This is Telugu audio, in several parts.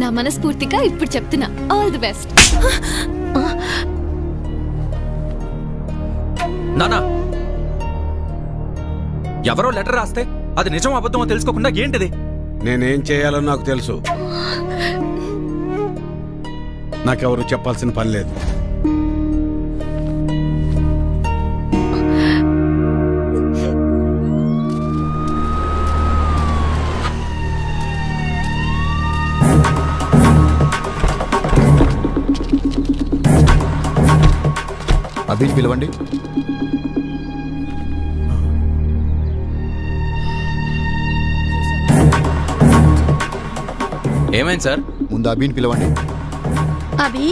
నా మనస్ఫూర్తిగా ఇప్పుడు చెప్తున్నా, ఆల్ ది బెస్ట్. నానా, ఎవరో లెటర్ రాస్తే అది నిజం అబద్ధమో తెలుసుకోకుండా ఏంటిది? నేనేం చేయాలో నాకు తెలుసు. నాకెవరు చెప్పాల్సిన పని లేదు. అభిని పిలవండి. ఏమైంది సార్? ముందు అభిని పిలవండి. అభి,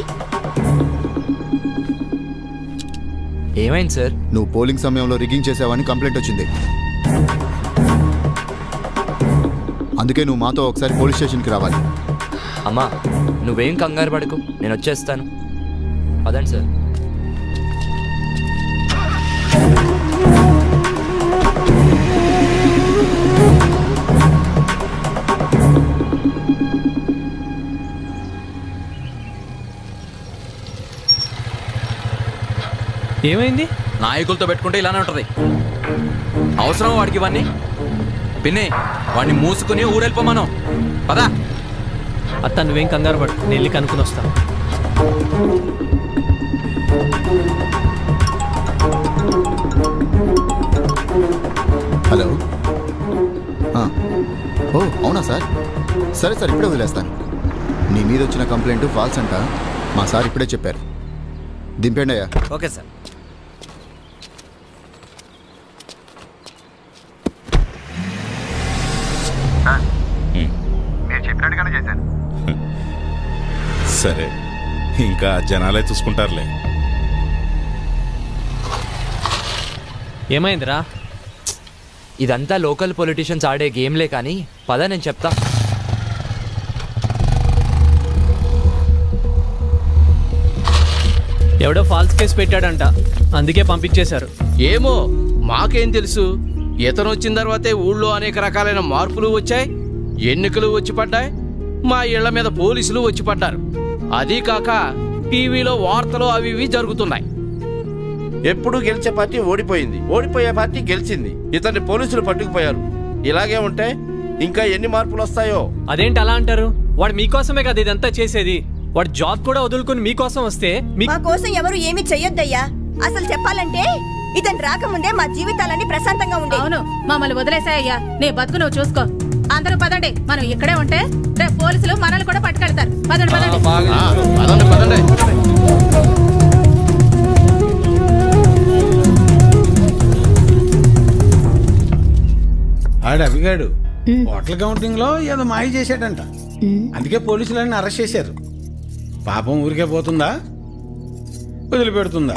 ఏమైంది సార్? నువ్వు పోలింగ్ సమయంలో రిగ్గింగ్ చేసావని కంప్లైంట్ వచ్చింది. అందుకే నువ్వు మాతో ఒకసారి పోలీస్ స్టేషన్కి రావాలి. అమ్మా, నువ్వేం కంగారు పడకు, నేను వచ్చేస్తాను. పదండి సార్. ఏమైంది? నాయకులతో పెట్టుకుంటే ఇలానే ఉంటది. అవసరం వాడికి ఇవన్నీ? పిన్ని, వాడిని మూసుకుని ఊరెళ్ళిపోమాను. పదా. అత్త నువ్వేం కంగారు పడు, నేను వెళ్ళి కనుక్కుని వస్తాను. హలో. ఓ అవునా సార్? సరే సార్, ఇప్పుడే వదిలేస్తాను. నీ మీద వచ్చిన కంప్లైంట్ ఫాల్స్ అంట. మా సార్ ఇప్పుడే చెప్పారు. దింపండి అయ్యా. Okay sir. మీరు చెప్పినట్టుగానే చేశాను. సరే, ఇంకా జనాలే చూసుకుంటారులే. ఏమైందిరా? ఇదంతా లోకల్ పొలిటీషియన్స్ ఆడే గేమ్లే కానీ పద, నేను చెప్తా. ఎవడో ఫాల్స్ కేసు పెట్టాడంట, అందుకే పంపించేశారు. ఏమో మాకేం తెలుసు. ఇతను వచ్చిన తర్వాతే ఊళ్ళో అనేక రకాలైన మార్పులు వచ్చాయి, ఎన్నికలు వచ్చి పడ్డాయి, మా ఇళ్ల మీద పోలీసులు వచ్చి పడ్డారు. అదీ కాక టీవీలో వార్తలు అవి ఇవి జరుగుతున్నాయి. ఎప్పుడు గెలిచే పార్టీ ఓడిపోయింది, ఓడిపోయే పార్టీ గెలిచింది. ఇతన్ని పోలీసులు పట్టుకుపోయారు. ఇలాగే ఉంటే ఇంకా ఎన్ని మార్పులు వస్తాయో. అదేంటి అలా అంటారు? వాడు మీకోసమే కదా ఇదంతా చేసేది. వాడు జాబ్ కూడా వదులుకుని మీకోసం వస్తే మా కోసం ఎవరు ఏమీ చెయ్యొద్దయ్యా. అసలు చెప్పాలంటే ఇతను రాకముందే మా జీవితాలన్నీ ప్రశాంతంగా ఉండే. అవును, మమ్మల్ని వదిలేసాయ్యా. నీ బతుకు నువ్వు చూసుకో. అందరూ పదండి, మనం ఇక్కడే ఉంటే రేపు పోలీసులు మనల్ని కూడా పట్టుకెళ్తారు. పదండి పదండి. పదండి పదండి. ఆడు అవిగాడు హోటల్ కౌంటింగ్ లో ఏదో మాయ చేశాడంట. అందుకే పోలీసులన్నీ అరెస్ట్ చేశారు. పాపం ఊరికే పోతుందా, వదిలిపెడుతుందా?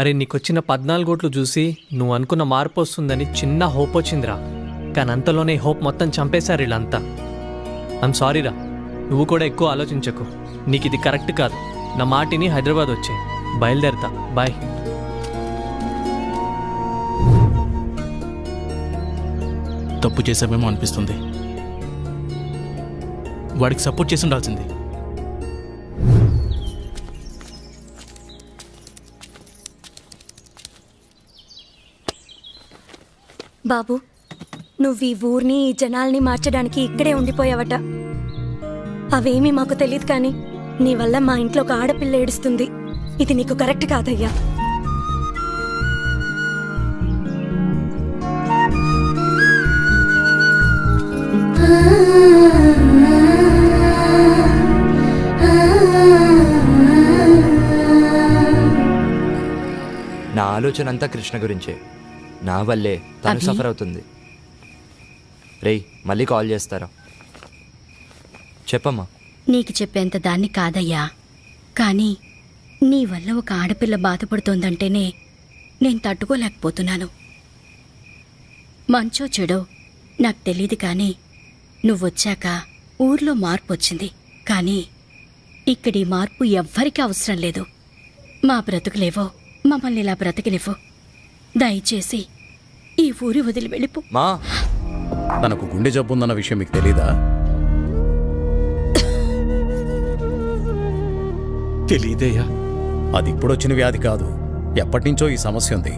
అరే, నీకొచ్చిన 14 ఓట్లు చూసి నువ్వు అనుకున్న మార్పు వస్తుందని చిన్న హోప్ వచ్చిందిరా. కానీ అంతలోనే హోప్ మొత్తం చంపేశారు వీళ్ళంతా. ఐమ్ సారీరా, నువ్వు కూడా ఎక్కువ ఆలోచించకు. నీకు ఇది కరెక్ట్ కాదు. నా మాటిని హైదరాబాద్ వచ్చే బయలుదేరతా. బాయ్. తప్పు చేసామేమో అనిపిస్తుంది. వాడికి సపోర్ట్ చేసి ఉండాల్సింది. బాబు, నువ్వు ఈ ఊరిని ఈ జనాల్ని మార్చడానికి ఇక్కడే ఉండిపోయావట. అవేమీ మాకు తెలియదు, కానీ నీ వల్ల మా ఇంట్లో ఒక ఆడపిల్ల ఏడుస్తుంది. ఇది నీకు కరెక్ట్ కాదయ్యా. నా ఆలోచన అంతా కృష్ణ గురించే. నా వల్లే తను సఫర్ అవుతుంది. రేయ్, మళ్ళీ కాల్ చేస్తారా? చెప్పమ్మా. నీకు చెప్పేంత దాన్ని కాదయ్యా, కానీ నీ వల్ల ఒక ఆడపిల్ల బాధపడుతోందంటేనే నేను తట్టుకోలేకపోతున్నాను. మంచో చెడో నాకు తెలీదు, కానీ నువ్వొచ్చాక ఊర్లో మార్పు వచ్చింది. కానీ ఇక్కడి మార్పు ఎవ్వరికీ అవసరం లేదు. మా బ్రతుకులేవో మమ్మల్ని ఇలా బ్రతకలేవో. దయచేసి ఈ ఊరి వదిలి వెళ్ళిపో. మా తనకు గుండె జబ్బు ఉందన్న విషయం మీకు తెలీదా? తెలియదయ్యా. అది ఇప్పుడొచ్చిన వ్యాధి కాదు, ఎప్పటినుంచో ఈ సమస్య ఉంది.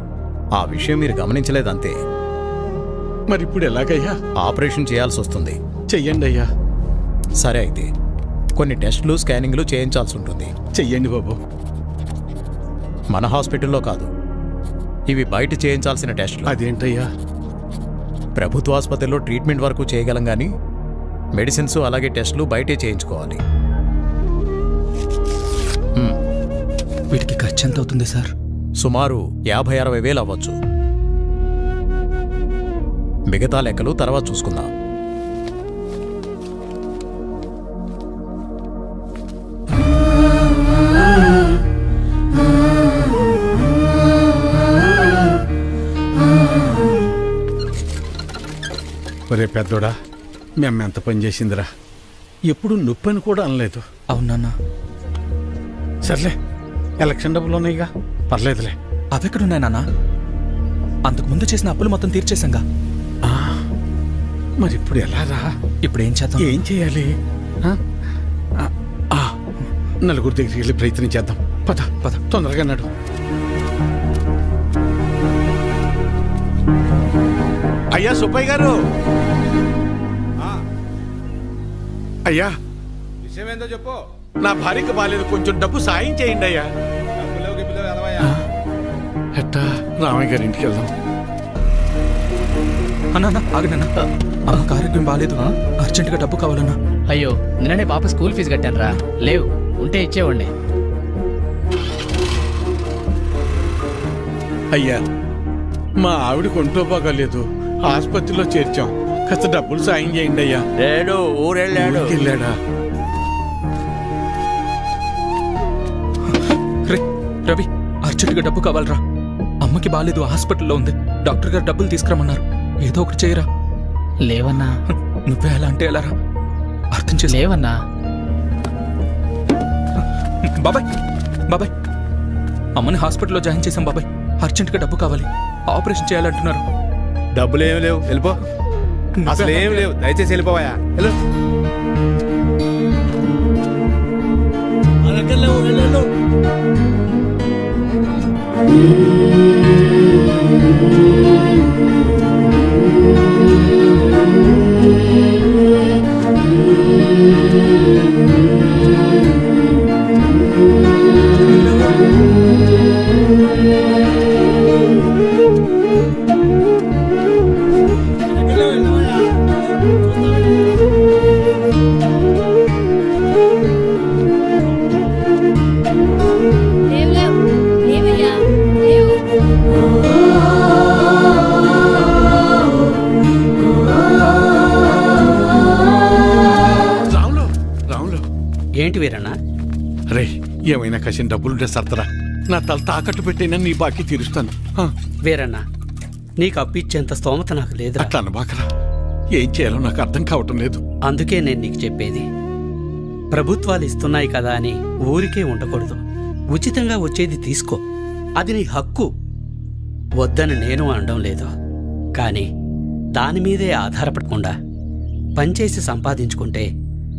ఆ విషయం మీరు గమనించలేదంతే. మరి ఇప్పుడు ఎలాగయ్యా? ఆపరేషన్ చేయాల్సి వస్తుంది. చెయ్యండి అయ్యా. సరే అయితే కొన్ని టెస్టులు స్కానింగ్లు చేయించాల్సి ఉంటుంది. చెయ్యండి బాబు. మన హాస్పిటల్లో కాదు, ఇవి బయట చేయించాల్సిన టెస్టులు. అదేంటయ్యా? ప్రభుత్వ ఆసుపత్రిలో ట్రీట్మెంట్ వరకు చేయగలం కానీ మెడిసిన్స్ అలాగే టెస్టులు బయటే చేయించుకోవాలి. వీటికి ఖర్చు ఎంత అవుతుంది సార్? సుమారు 50-60 వేలు అవ్వచ్చు. మిగతా లెక్కలు తర్వాత చూసుకుందాం. ఒరే పెద్దోడా, మేము ఎంత పని చేసిందిరా. ఎప్పుడు నొప్పి అని కూడా అనలేదు. అవునన్నా. సర్లే, ఎలక్షన్ డబ్బులు ఉన్నాయిగా, పర్లేదులే. అవెక్కడున్నాయి నాన్న? అంతకుముందు చేసిన అప్పులు మొత్తం తీర్చేశాంగా. మరి ఇప్పుడు ఎలా రా? ఇప్పుడు ఏం చేద్దాం? ఏం చేయాలి? నలుగురు దగ్గరికి వెళ్ళి ప్రయత్నం చేద్దాం. పద పద, తొందరగా నడు. అయ్యా సుబ్బయ్య గారు, అయ్యా విషయం ఏందో చెప్పు. నా భార్యకి బాలేదు, కొంచెం డబ్బు సాయం చేయండి అయ్యా. ఎట్టా? రామయ్య గారి ఇంటికి వెళ్దాం. అన్నా ఆగనన్నా, అమ్మకి ఆరోగ్యం బాగాలేదు, అర్జెంటుగా డబ్బు కావాలన్నా. అయ్యో, నిన్ననే పాప స్కూల్ ఫీజు కట్టాను రా. లేవు, ఉంటే ఇచ్చేవాడిని. అయ్యా, మా ఆవిడకి ఒంట్లో బాగాలేదు, ఆసుపత్రిలో చేర్చాం, కాస్త డబ్బులు సాయం చేయండి అయ్యా. లేడు, ఊరెళ్ళాడు. వెళ్ళాడా? రవి, అర్జెంటుగా డబ్బు కావాలరా. అమ్మకి బాగాలేదు, హాస్పిటల్లో ఉంది. డాక్టర్ గారు డబ్బులు తీసుకురమ్మన్నారు. ఏదో ఒకటి చేయరా. లేవన్నా. నువ్వే ఎలా అంటే ఎలారా? అర్థం చేసి. లేవన్నా. బాబాయ్ బాబాయ్, అమ్మని హాస్పిటల్లో జాయిన్ చేశాం బాబాయ్. అర్జెంటుగా డబ్బు కావాలి, ఆపరేషన్ చేయాలంటున్నారు. డబ్బులు ఏమి లేవు, వెళ్ళిపో. అసలు ఏమి లేవు, దయచేసి వెళ్ళిపోవా. ఏంటి వీరన్నా? రే, ఏమైనా కసిన డబ్బులుంటే సర్దరా. నా తల తాకట్టు పెట్టైనా నీ బాకీ తీరుస్తాను. వీరన్నా, నీకు అప్పిచ్చేంత స్తోమత నాకు లేదు. అట్లా అనబాకరా. ఏం చేయాలో నాకు అర్థం కావటం లేదు. అందుకే నేను నీకు చెప్పేది, ప్రభుత్వాలు ఇస్తున్నాయి కదా అని ఊరికే ఉండకూడదు. ఉచితంగా వచ్చేది తీసుకో, అది నీ హక్కు. వద్దని నేను అనడం లేదు, కానీ దాని మీదే ఆధారపడకుండా పనిచేసి సంపాదించుకుంటే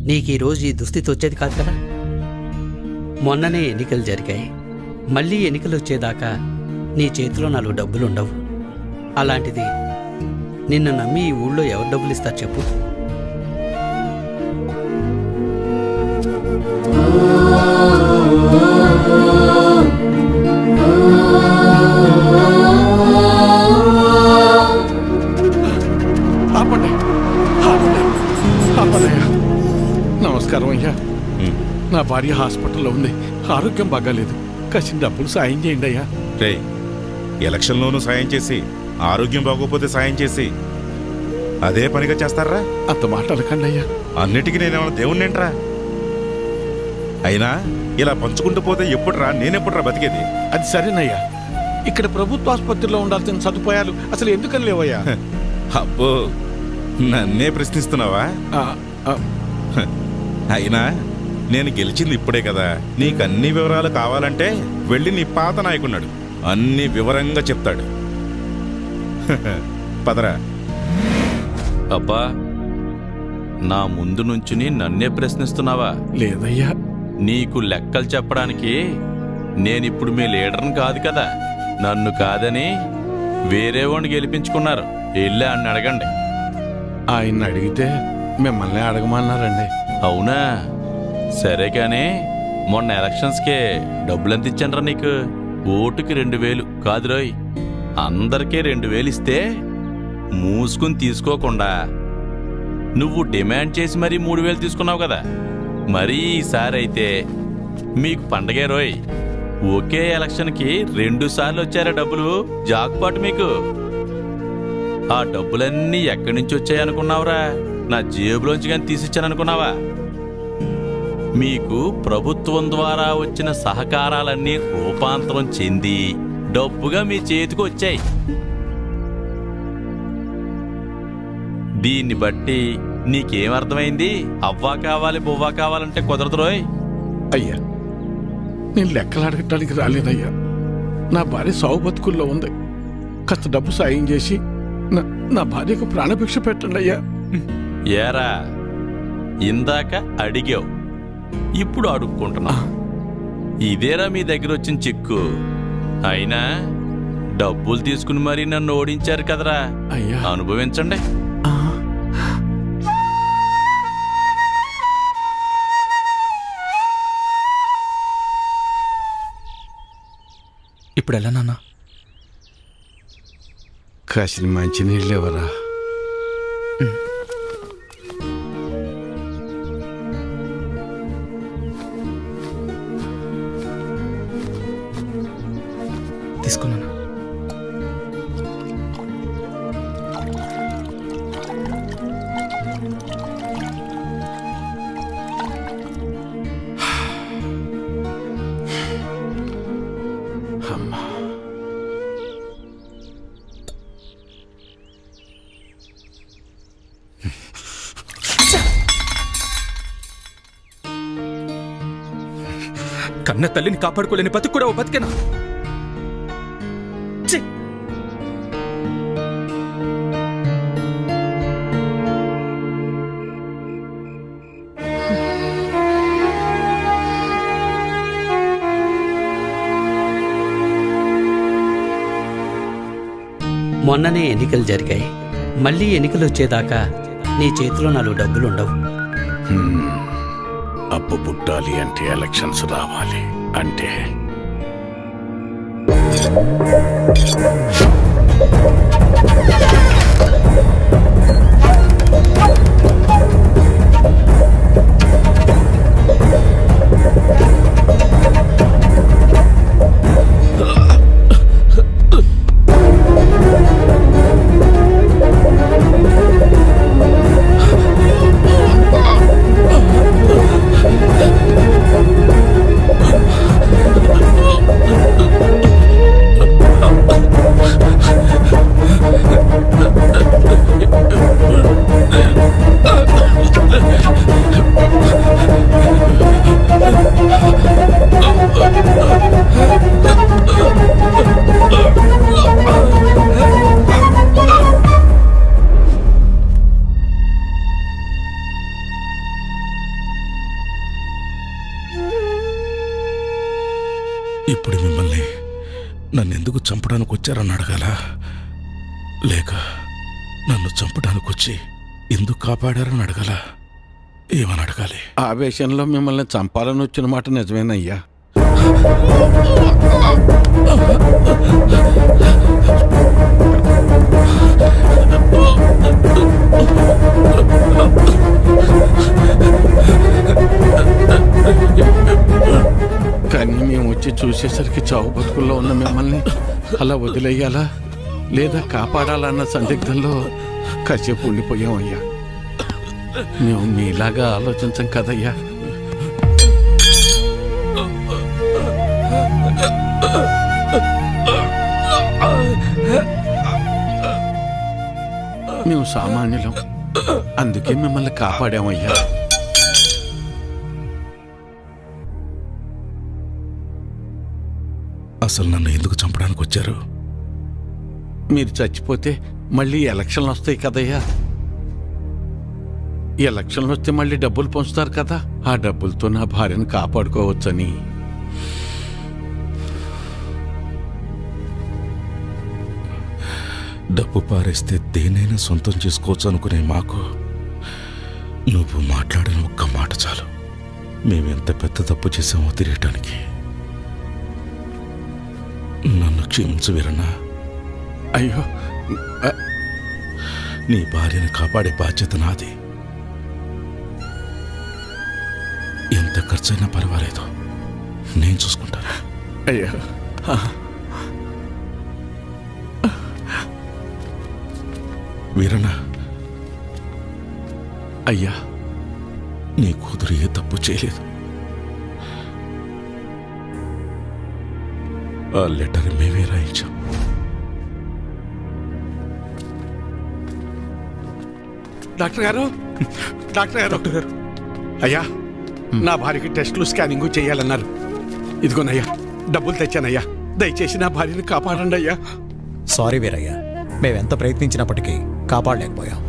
నీకు ఈరోజు ఈ దుస్థితి వచ్చేది కాదు కదా. మొన్ననే ఎన్నికలు జరిగాయి, మళ్ళీ ఎన్నికలు వచ్చేదాకా నీ చేతిలో 4 డబ్బులుండవు. అలాంటిది నిన్ను నమ్మి ఈ ఊళ్ళో ఎవరు డబ్బులు ఇస్తారు చెప్పు? ఆపండి, ఆపండి, ఆపండి. నమస్కారం అయ్యా. నా భార్య హాస్పిటల్లో ఉంది, ఆరోగ్యం బాగాలేదు, కాసిన డబ్బులు సాయం చేయండి అయ్యా. రే, ఎలక్షన్లోనూ సాయం చేసి ఆరోగ్యం బాగోపోతే సాయం చేసి అదే పనిగా చేస్తారా? అంత మాట అనకండి అయ్యా. అన్నిటికీ నేనేమన్నా దేవుణ్ణేంట్రా? అయినా ఇలా పంచుకుంటూ పోతే ఎప్పుడురా, నేనెప్పుడురా బతికేది? అది సరేనయ్యా, ఇక్కడ ప్రభుత్వ ఆసుపత్రిలో ఉండాల్సిన సదుపాయాలు అసలు ఎందుకని లేవయ్యా? అబ్బో, నన్నే ప్రశ్నిస్తున్నావా? అయినా నేను గెలిచింది ఇప్పుడే కదా. నీకన్ని వివరాలు కావాలంటే వెళ్ళి నీ పాత నాయకున్నాడు, అన్ని వివరంగా చెప్తాడు. పదరా. అబ్బా, నా ముందు నుంచుని నన్నే ప్రశ్నిస్తున్నావా? లేదయ్యా. నీకు లెక్కలు చెప్పడానికి నేనిప్పుడు మీ లీడర్ని కాదు కదా. నన్ను కాదని వేరే వాడిని గెలిపించుకున్నారు. వెళ్ళి ఆయన అడగండి. ఆయన్ని అడిగితే మిమ్మల్ని అడగమన్నారండి. అవునా? సరే కానీ మొన్న ఎలక్షన్స్కే డబ్బులెంత ఇచ్చానరా నీకు? ఓటుకి 2000 కాదు రోయ్, అందరికీ 2000 ఇస్తే మూసుకుని తీసుకోకుండా నువ్వు డిమాండ్ చేసి మరీ 3000 తీసుకున్నావు కదా. మరీ ఈసారి అయితే మీకు పండగే రోయ్. ఒకే ఎలక్షన్కి 2 సార్లు వచ్చారా డబ్బులు? జాక్పాట్ మీకు. ఆ డబ్బులన్నీ ఎక్కడి నుంచి వచ్చాయనుకున్నావురా? నా జేబులోంచి కానీ తీసిచ్చాననుకున్నావా? మీకు ప్రభుత్వం ద్వారా వచ్చిన సహకారాలన్నీ రూపాంతరం చెంది డబ్బుగా మీ చేతికి వచ్చాయి. దీన్ని బట్టి నీకేమర్థమైంది? అవ్వా కావాలి బొవ్వా కావాలంటే కుదరదు రోయ్. అయ్యా, నేను లెక్కలు అడగటానికి రాలేదయ్యా. నా భార్య సాగు బతుకుల్లో ఉంది. కాస్త డబ్బు సాయం చేసి నా భార్యకు ప్రాణభిక్ష పెట్టండి అయ్యా. ఏరా, ఇందాక అడిగావు, ఇప్పుడు అడుక్కుంటున్నా. ఇదేరా మీ దగ్గర వచ్చిన చిక్కు. అయినా డబ్బులు తీసుకుని మరీ నన్ను ఓడించారు కదరా. అయ్యా, అనుభవించండి. ఇప్పుడు ఎలా నాన్న? కాసిన మంచి నీళ్ళు ఎవరా? తీసుకున్నాను. అమ్మా, కన్న తల్లిని కాపాడుకోలేని బతుకు కూడా ఓ బతికేనా? ఛీ! మొన్ననే ఎన్నికలు జరిగాయి. మళ్ళీ ఎన్నికలు వచ్చేదాకా నీ చేతిలో 4 డబ్బులుండవు. అప్పు పుట్టాలి అంటే ఎలక్షన్స్ రావాలి అంటే ఇప్పుడు మిమ్మల్ని నన్నెందుకు చంపడానికి వచ్చారని అడగాల, లేక నన్ను చంపడానికి వచ్చి ఎందుకు కాపాడారని అడగాల? ఏమని అడగాలి? ఆవేశంలో మిమ్మల్ని చంపాలని వచ్చిన మాట నిజమేనయ్యా. కానీ మేము వచ్చి చూసేసరికి చావు బతుకుల్లో ఉన్న మిమ్మల్ని అలా వదిలేయాలా లేదా కాపాడాలన్న సందిగ్ధంలో కాసేపు ఉండిపోయామయ్యా. మేము మీలాగా ఆలోచించం కదయ్యా. మేము సామాన్యులం, అందుకే మిమ్మల్ని కాపాడామయ్యా. అసలు నన్ను ఎందుకు చంపడానికి వచ్చారు? మీరు చచ్చిపోతే మళ్ళీ ఎలక్షన్లు వస్తాయి కదయ్యా. ఎలక్షన్లు వస్తే మళ్ళీ డబ్బులు పంచుతారు కదా, ఆ డబ్బులతో నా భార్యను కాపాడుకోవచ్చని. డబ్బు పారేస్తే దేనైనా సొంతం చేసుకోవచ్చు అనుకునే మాకు నువ్వు మాట్లాడిన ఒక్క మాట చాలు మేమెంత పెద్ద తప్పు చేసామో తిరగటానికి. నన్ను క్షమించు వీరన్నా. అయ్యో, నీ భార్యను కాపాడే బాధ్యత నాది. ఎంత ఖర్చైనా పర్వాలేదు, నేను చూసుకుంటాను. అయ్యో, వీరన్నా, అయ్యా, నీ కూతురు ఏ తప్పు చేయలేదు. ఆ లెటర్ మేమే రాయించాం. డాక్టర్ గారు, డాక్టర్ గారు, డాక్టర్ గారు, అయ్యా, నా భార్యకి టెస్టులు స్కానింగ్ చేయాలన్నారు. ఇదిగోనయ్యా డబ్బులు తెచ్చానయ్యా, దయచేసి నా భార్యని కాపాడండి అయ్యా. సారీ వీరయ్య, మేమెంత ప్రయత్నించినప్పటికీ కాపాడలేకపోయాం.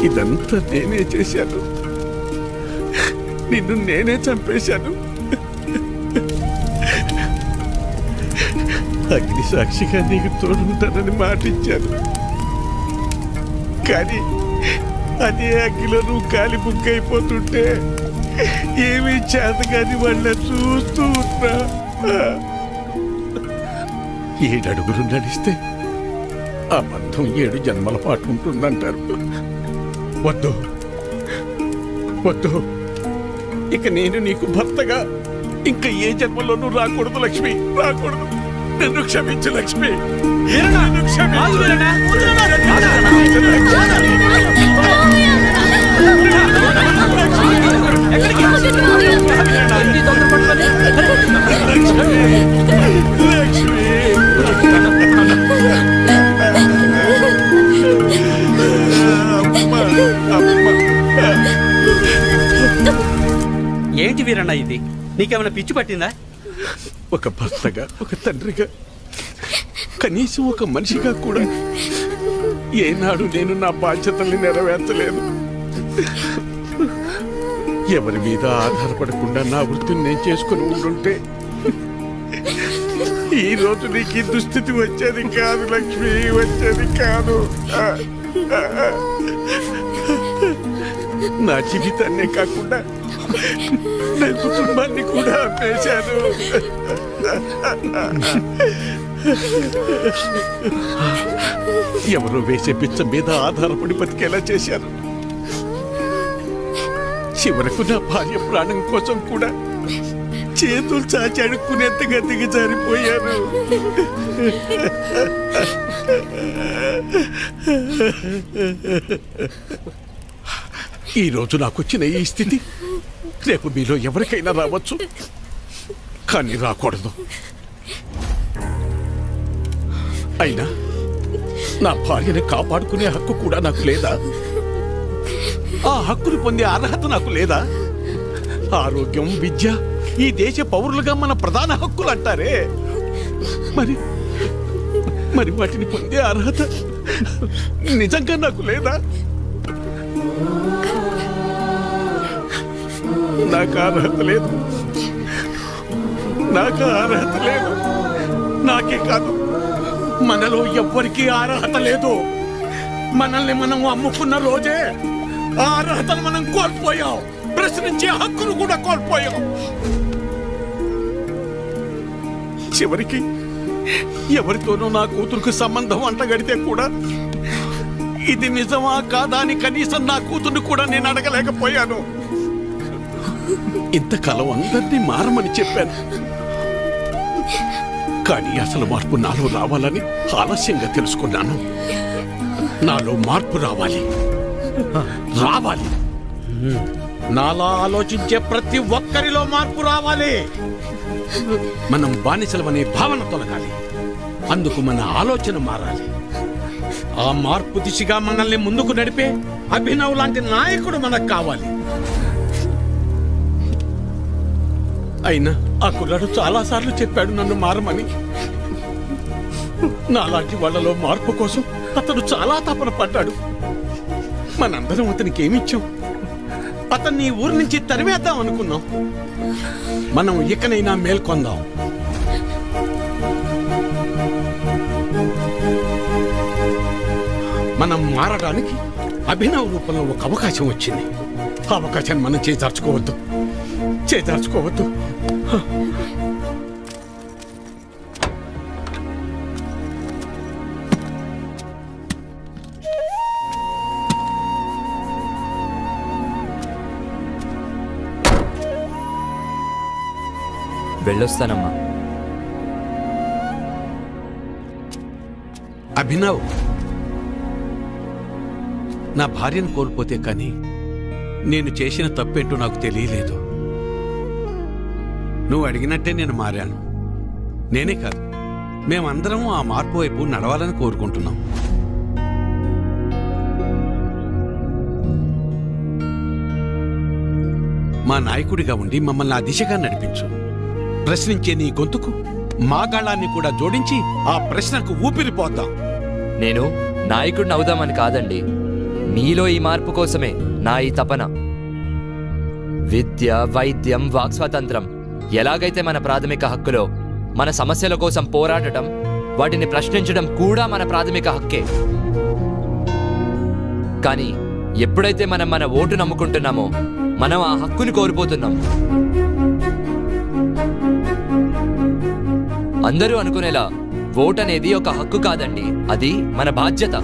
ఇదంతా నేనే చేశాను, నిన్ను నేనే చంపేశాను. అగ్ని సాక్షిగా నీకు తోడుంటానని మాటిచ్చాను, కానీ అదే అగ్గిలో నువ్వు కాలి బుగ్గైపోతుంటే ఏమీ చేత కాని వాళ్ళ చూస్తూ ఉన్నా. 7 అడుగులు నడిస్తే ఆ బంధం 7 జన్మల పాటు ఉంటుందంటారు. వద్దు వద్దు, ఇక నేను నీకు భర్తగా ఇంకా ఏ జన్మలోనూ రాకూడదు లక్ష్మి, రాకూడదు. నన్ను క్షమించు లక్ష్మి, నన్ను క్షమించు. ఏంటి వీరన్న ఇది? నీకేమైనా పిచ్చి పట్టిందా? ఒక భర్తగా, ఒక తండ్రిగా, కనీసం ఒక మనిషిగా కూడా ఏనాడు నేను నా బాధ్యతల్ని నెరవేర్చలేదు. ఎవరి మీద ఆధారపడకుండా నా వృత్తిని నేను చేసుకుని ఉండుంటే ఈ రోజు నీకు ఈ దుస్థితి వచ్చేది కాదు లక్ష్మి, వచ్చేది కాదు. నా జీవితాన్నే కాకుండా నా కుటుంబాన్ని కూడా ఆపేశాను. ఎవరో వేసే పిచ్చ మీద ఆధారపడి బతికేలా చేశారు. చివరకు నా భార్య ప్రాణం కోసం కూడా చేతులు చాచి అడుక్కునేంతగా దిగజారిపోయాను. ఈరోజు నాకొచ్చిన ఈ స్థితి రేపు మీలో ఎవరికైనా రావచ్చు, కానీ రాకూడదు. అయినా నా భార్యని కాపాడుకునే హక్కు కూడా నాకు లేదా? ఆ హక్కును పొందే అర్హత నాకు లేదా? ఆరోగ్యం, విద్య ఈ దేశ పౌరులుగా మన ప్రధాన హక్కులు అంటారే, మరి మరి వాటిని పొందే అర్హత నిజంగా నాకు లేదా? నాకు అర్హత లేదు, నాకు అర్హత లేదు. నాకే కాదు, మనలో ఎవ్వరికీ అర్హత లేదు. మనల్ని మనం అమ్ముకున్న రోజే ఆ అర్హతను మనం కోల్పోయాం. ప్రశ్నించే హక్కును కూడా కోల్పోయాం. చివరికి ఎవరితోనూ నా కూతురుకు సంబంధం అంటగడితే కూడా ఇది నిజమా కాదా అని కనీసం నా కూతుర్ని కూడా నేను అడగలేకపోయాను. ఇంతకాలం అందరినీ మారమని చెప్పాను, కానీ అసలు మార్పు నాలో రావాలని ఆలస్యంగా తెలుసుకున్నాను. నాలో మార్పు రావాలి. నాలా ఆలోచించే ప్రతి ఒక్కరిలో మార్పు రావాలి. మనం బానిసలమనే భావన తొలగాలి. అందుకు మన ఆలోచన మారాలి. ఆ మార్పు దిశగా మనల్ని ముందుకు నడిపే అభినవ్ లాంటి నాయకుడు మనకు కావాలి. అయినా ఆ కుర్రాడు చాలాసార్లు చెప్పాడు నన్ను మారమని. నాలాంటి వాళ్ళలో మార్పు కోసం అతడు చాలా తపన పడ్డాడు. మనందరం అతనికి ఏమిచ్చాం? అతన్ని ఈ ఊరి నుంచి తరివేద్దాం అనుకున్నాం. మనం ఇకనైనా మేల్కొందాం. మనం మారడానికి అభినవ్ రూపంలో ఒక అవకాశం వచ్చింది. ఆ అవకాశాన్ని మనం చేజార్చుకోవద్దు. వెళ్ళొస్తానమ్మా. అభినవ్, నా భార్యను కోల్పోతే కానీ నేను చేసిన తప్పేంటో నాకు తెలియలేదు. నువ్వు అడిగినట్టే నేను మారాను. నేనే కాదు, మేమందరం ఆ మార్పు వైపు నడవాలని కోరుకుంటున్నాం. మా నాయకుడిగా ఉండి మమ్మల్ని ఆ దిశగా నడిపించు. ప్రశ్నించే నీ గొంతుకు మా గాళాన్ని కూడా జోడించి ఆ ప్రశ్నకు ఊపిరిపోద్దాం. నేను నాయకుడిని అవుదామని కాదండి, మీలో ఈ మార్పు కోసమే నా ఈ తపన. విద్య, వైద్యం, వాక్ స్వాతంత్రం ఎలాగైతే మన ప్రాథమిక హక్కులో, మన సమస్యల కోసం పోరాడటం, వాటిని ప్రశ్నించడం కూడా మన ప్రాథమిక హక్కే. కానీ ఎప్పుడైతే మనం మన ఓటు నమ్ముకుంటున్నామో మనం ఆ హక్కుని కోల్పోతున్నాం. అందరూ అనుకునేలా ఓట్ అనేది ఒక హక్కు కాదండి, అది మన బాధ్యత.